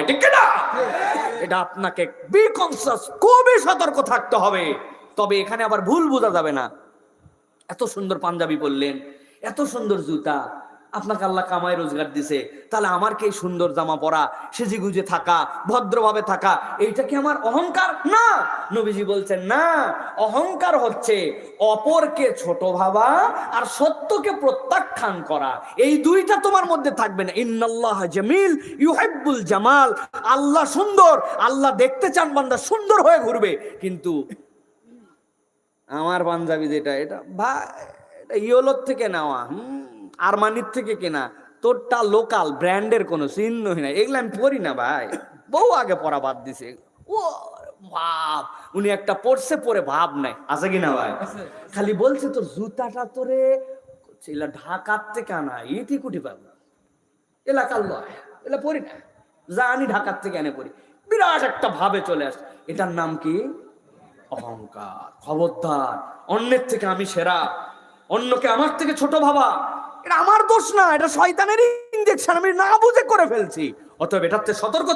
ঠিক না? এটা আপনাকে বি কনসাস, খুবই সতর্ক থাকতে হবে। তবে এখানে আবার ভুল বোঝা যাবে না। এত সুন্দর পাঞ্জাবি পরলেন, এত সুন্দর জুতা, আপনাকে আল্লাহ কামাই রোজগার দিছে, তাহলে আমার কি সুন্দর জামা পরা, সেজে গুজে থাকা, ভদ্রভাবে থাকা, এইটা কি আমার অহংকার? না, নবীজি বলছেন না, অহংকার হচ্ছে অপরকে ছোট ভাবা আর সত্যকে প্রত্যাখ্যান করা। এই দুইটা তোমার মধ্যে থাকবে না। ইন্নাল্লাহ জামিল ইউহিব্বুল জামাল, আল্লাহ সুন্দর, আল্লাহ দেখতে চান বান্দা সুন্দর হয়ে ঘুরবে। কিন্তু আমার পাঞ্জাবি যেটা, এটা ভাই এটা ইয়োলোর থেকে নেওয়া, আরমানির থেকে কেনা, তোরটা লোকাল ব্র্যান্ডের কোনো চিহ্নই নাই, এগুলো আমি পরি না ভাই, বহু আগে পরা বাদ দিছে। ও ভাব, উনি একটা পড়ছে পরে ভাব নাই, আছে কিনা ভাই? খালি বলছে তোর জুতাটা তোরে এলা ঢাকার থেকে আনা, ইটি কুটি পাবো, এলাকার লয়, এলা পরি না, জানি ঢাকার থেকে এনে পড়ি। বিরাট একটা ভাবে চলে আসে, এটার নাম কি? অহংকার। খবরদার, অন্যের থেকে আমি সেরা, অন্যকে আমার থেকে ছোট ভাবা, এটা আমার দোষ না, এটা শয়তানের ইনজেকশন, আমি না বুঝে করে ফেলছি। অতএব এটাতে সতর্ক